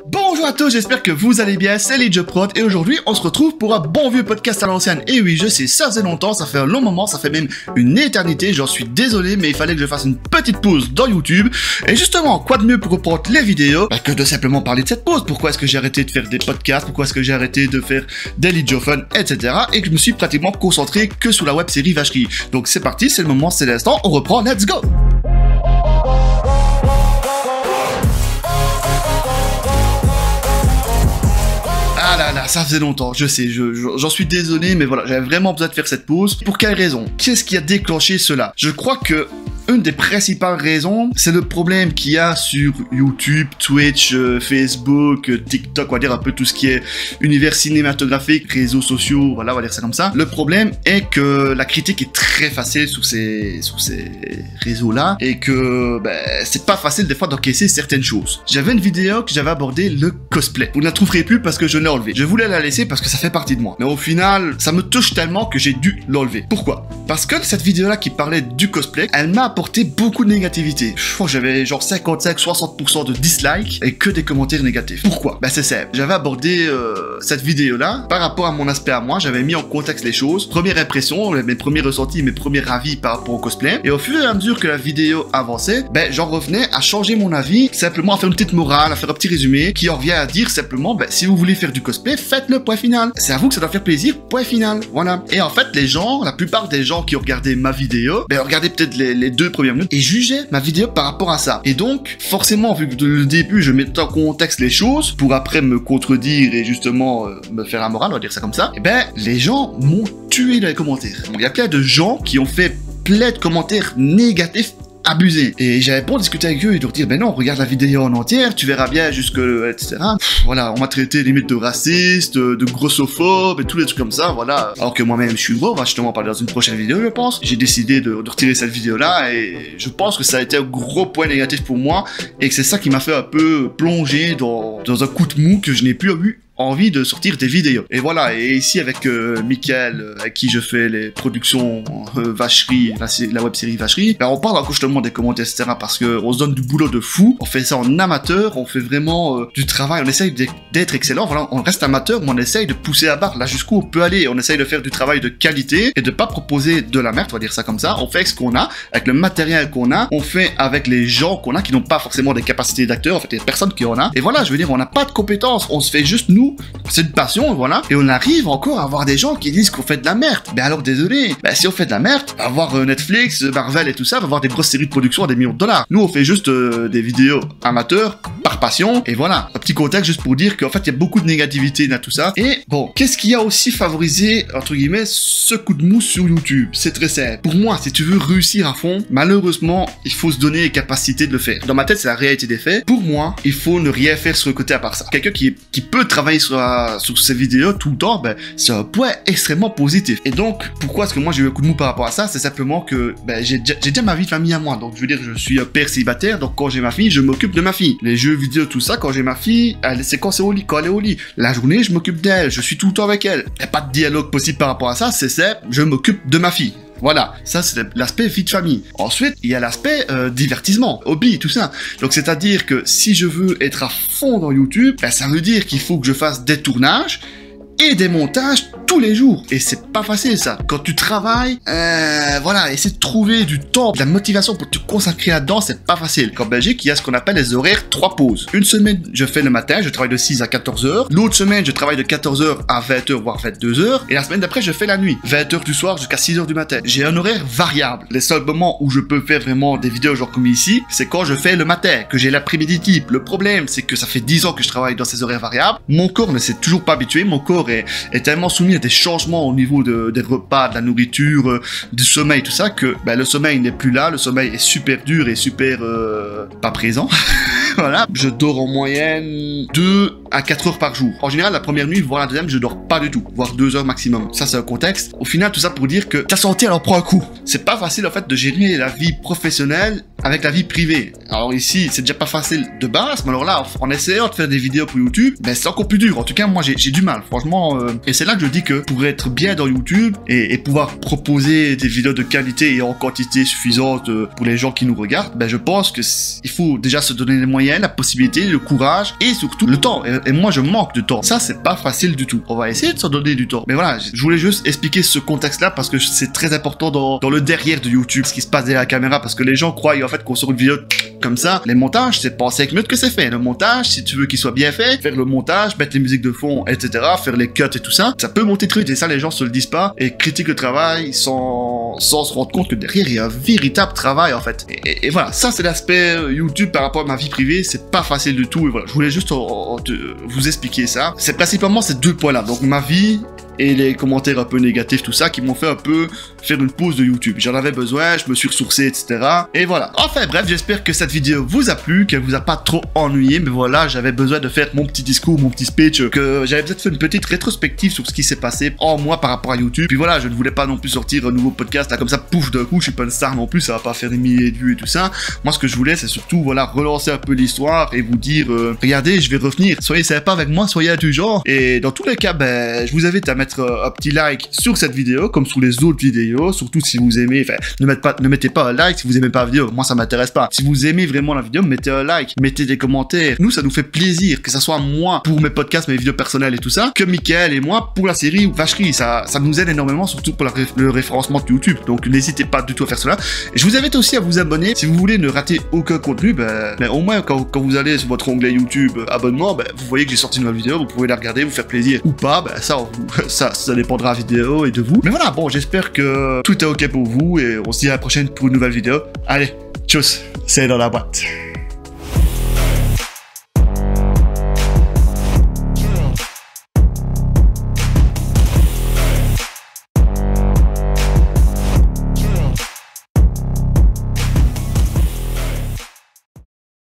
Bonjour à tous, j'espère que vous allez bien, c'est LeJoProd et aujourd'hui on se retrouve pour un bon vieux podcast à l'ancienne. Et oui, je sais, ça faisait longtemps, ça fait un long moment, ça fait même une éternité, j'en suis désolé, mais il fallait que je fasse une petite pause dans YouTube. Et justement, quoi de mieux pour reprendre les vidéos que de simplement parler de cette pause. Pourquoi est-ce que j'ai arrêté de faire des podcasts, pourquoi est-ce que j'ai arrêté de faire des LeJoFun, etc. Et que je me suis pratiquement concentré que sur la web série Vacherie. Donc c'est parti, c'est le moment, c'est l'instant, on reprend, let's go! Ah là là, ça faisait longtemps, je sais, j'en suis désolé, mais voilà, j'avais vraiment besoin de faire cette pause. Pour quelle raison? Qu'est-ce qui a déclenché cela? Je crois que une des principales raisons, c'est le problème qu'il y a sur YouTube, Twitch, Facebook, TikTok, on va dire un peu tout ce qui est univers cinématographique, réseaux sociaux, voilà, on va dire ça comme ça. Le problème est que la critique est très facile sur ces réseaux-là et que c'est pas facile des fois d'encaisser certaines choses. J'avais une vidéo que j'avais abordé le cosplay. Vous ne la trouverez plus parce que je l'ai enlevée. Je voulais la laisser parce que ça fait partie de moi. Mais au final, ça me touche tellement que j'ai dû l'enlever. Pourquoi? Parce que cette vidéo-là qui parlait du cosplay, elle m'a apporté beaucoup de négativité. Je crois que j'avais genre 55-60% de dislikes et que des commentaires négatifs. Pourquoi? C'est simple. J'avais abordé cette vidéo-là par rapport à mon aspect à moi. J'avais mis en contexte les choses. Première impression, mes premiers ressentis, mes premiers avis par rapport au cosplay. Et au fur et à mesure que la vidéo avançait, j'en revenais à changer mon avis, simplement à faire une petite morale, à faire un petit résumé qui en revient à dire simplement, si vous voulez faire du cosplay, faites-le, point final. C'est à vous que ça doit faire plaisir, point final. Voilà. Et en fait, les gens, la plupart des gens qui ont regardé ma vidéo, regardaient peut-être les 2 premières minutes et jugeaient ma vidéo par rapport à ça. Et donc, forcément, vu que le début, je mettais en contexte les choses pour après me contredire et justement me faire la morale, on va dire ça comme ça, les gens m'ont tué dans les commentaires. Il y a plein de gens qui ont fait plein de commentaires négatifs abusé. Et j'avais beau discuter avec eux et leur dire, non, regarde la vidéo en entière, tu verras bien jusque, etc. Voilà, on m'a traité limite de raciste, de grossophobe et tous les trucs comme ça, voilà. Alors que moi-même, je suis beau, on va justement parler dans une prochaine vidéo, je pense. J'ai décidé de retirer cette vidéo-là et je pense que ça a été un gros point négatif pour moi et que c'est ça qui m'a fait un peu plonger dans un coup de mou que je n'ai plus eu envie de sortir des vidéos. Et voilà, et ici avec Mickaël, avec qui je fais les productions Vacherie, la web série Vacherie, on parle encore justement des commentaires, etc. parce que on se donne du boulot de fou, on fait ça en amateur, on fait vraiment du travail, on essaye d'être excellent, voilà, on reste amateur, mais on essaye de pousser la barre là jusqu'où on peut aller, on essaye de faire du travail de qualité et de pas proposer de la merde, on va dire ça comme ça, on fait avec ce qu'on a, avec le matériel qu'on a, on fait avec les gens qu'on a qui n'ont pas forcément des capacités d'acteurs, en fait, les personnes qui en a, et voilà, je veux dire, on n'a pas de compétences, on se fait juste nous. C'est une passion, voilà. Et on arrive encore à avoir des gens qui disent qu'on fait de la merde. Alors désolé, si on fait de la merde, on va voir Netflix, Marvel et tout ça, on va voir des grosses séries de production à des millions de dollars. Nous, on fait juste des vidéos amateurs, par passion, et voilà. Un petit contexte juste pour dire qu'en fait, il y a beaucoup de négativité dans tout ça. Et bon, qu'est-ce qui a aussi favorisé, entre guillemets, ce coup de mou sur YouTube? C'est très simple. Pour moi, si tu veux réussir à fond, malheureusement, il faut se donner les capacités de le faire. Dans ma tête, c'est la réalité des faits. Pour moi, il faut ne rien faire sur le côté à part ça. Quelqu'un qui peut travailler sur ces vidéos tout le temps, c'est un point extrêmement positif. Et donc, pourquoi est-ce que moi j'ai eu un coup de mou par rapport à ça? C'est simplement que j'ai déjà ma vie de famille à moi. Donc, je veux dire, je suis un père célibataire. Donc, quand j'ai ma fille, je m'occupe de ma fille. Les jeux vidéo, tout ça, quand j'ai ma fille, c'est quand c'est au lit, quand elle est au lit. La journée, je m'occupe d'elle. Je suis tout le temps avec elle. Il n'y a pas de dialogue possible par rapport à ça. C'est simple, je m'occupe de ma fille. Voilà, ça c'est l'aspect vie de famille. Ensuite, il y a l'aspect divertissement, hobby, tout ça. Donc c'est-à-dire que si je veux être à fond dans YouTube, ça veut dire qu'il faut que je fasse des tournages et des montages tous les jours. Et c'est pas facile ça. Quand tu travailles, voilà, essayer de trouver du temps, de la motivation pour te consacrer là-dedans, c'est pas facile. En Belgique, il y a ce qu'on appelle les horaires 3 pauses. Une semaine, je fais le matin, je travaille de 6 à 14 heures. L'autre semaine, je travaille de 14 heures à 20 heures, voire 22 heures. Et la semaine d'après, je fais la nuit. 20 heures du soir jusqu'à 6 heures du matin. J'ai un horaire variable. Les seuls moments où je peux faire vraiment des vidéos genre comme ici, c'est quand je fais le matin, que j'ai l'après-midi type. Le problème, c'est que ça fait 10 ans que je travaille dans ces horaires variables. Mon corps ne s'est toujours pas habitué. Mon corps est tellement soumis à des changements au niveau des repas, de la nourriture, du sommeil, tout ça, que le sommeil n'est plus là, le sommeil est super dur et super pas présent. Voilà, je dors en moyenne 2 à 4 heures par jour. En général, la première nuit, voire la deuxième, je dors pas du tout, voire 2 heures maximum. Ça, c'est un contexte. Au final, tout ça pour dire que ta santé, elle en prend un coup. C'est pas facile, en fait, de gérer la vie professionnelle avec la vie privée. Alors ici, c'est déjà pas facile de base, mais alors là, en essayant de faire des vidéos pour YouTube, ben c'est encore plus dur. En tout cas, moi, j'ai du mal, franchement. Et c'est là que je dis que pour être bien dans YouTube et pouvoir proposer des vidéos de qualité et en quantité suffisante pour les gens qui nous regardent, ben je pense que il faut déjà se donner les moyens, la possibilité, le courage et surtout le temps. Et moi, je manque de temps. Ça, c'est pas facile du tout. On va essayer de s'en donner du temps. Mais voilà, je voulais juste expliquer ce contexte-là parce que c'est très important dans le derrière de YouTube, ce qui se passe derrière la caméra, parce que les gens croient en fait qu'on sort une vidéo comme ça. Les montages, c'est pas en 5 minutes que c'est fait. Le montage, si tu veux qu'il soit bien fait, faire le montage, mettre les musiques de fond, etc., faire les cuts et tout ça, ça peut monter très vite. Et ça, les gens se le disent pas et critiquent le travail sans se rendre compte que derrière, il y a un véritable travail en fait. Et voilà, ça c'est l'aspect YouTube par rapport à ma vie privée, c'est pas facile du tout. Et voilà, je voulais juste vous expliquer ça. C'est principalement ces 2 points-là. Donc ma vie et les commentaires un peu négatifs, tout ça, qui m'ont fait un peu faire une pause de YouTube. J'en avais besoin, je me suis ressourcé, etc. Et voilà. Enfin bref, j'espère que cette vidéo vous a plu, qu'elle vous a pas trop ennuyé, mais voilà, j'avais besoin de faire mon petit discours, mon petit speech, que j'avais peut-être fait une petite rétrospective sur ce qui s'est passé en moi par rapport à YouTube. Puis voilà, je ne voulais pas non plus sortir un nouveau podcast là comme ça, pouf, d'un coup, je suis pas une star non plus, ça va pas faire des milliers de vues et tout ça. Moi, ce que je voulais, c'est surtout, voilà, relancer un peu l'histoire et vous dire, regardez, je vais revenir, soyez sympa avec moi, soyez indulgents. Et dans tous les cas, ben, je vous invite à mettre un petit like sur cette vidéo, comme sur les autres vidéos, surtout si vous aimez, enfin, ne mettez pas un like si vous aimez pas la vidéo, moi ça m'intéresse pas. Si vous aimez vraiment la vidéo, mettez un like, mettez des commentaires. Nous, ça nous fait plaisir, que ça soit moi pour mes podcasts, mes vidéos personnelles et tout ça, que Mickaël et moi pour la série Vacherie. Ça nous aide énormément, surtout pour le référencement de YouTube. Donc n'hésitez pas du tout à faire cela. Et je vous invite aussi à vous abonner si vous voulez ne rater aucun contenu. Ben, au moins quand vous allez sur votre onglet YouTube abonnement, ben, vous voyez que j'ai sorti une nouvelle vidéo, vous pouvez la regarder, vous faire plaisir ou pas. Ben, ça dépendra de la vidéo et de vous. Mais voilà, bon, j'espère que tout est ok pour vous et on se dit à la prochaine pour une nouvelle vidéo. Allez, tchuss, c'est dans la boîte.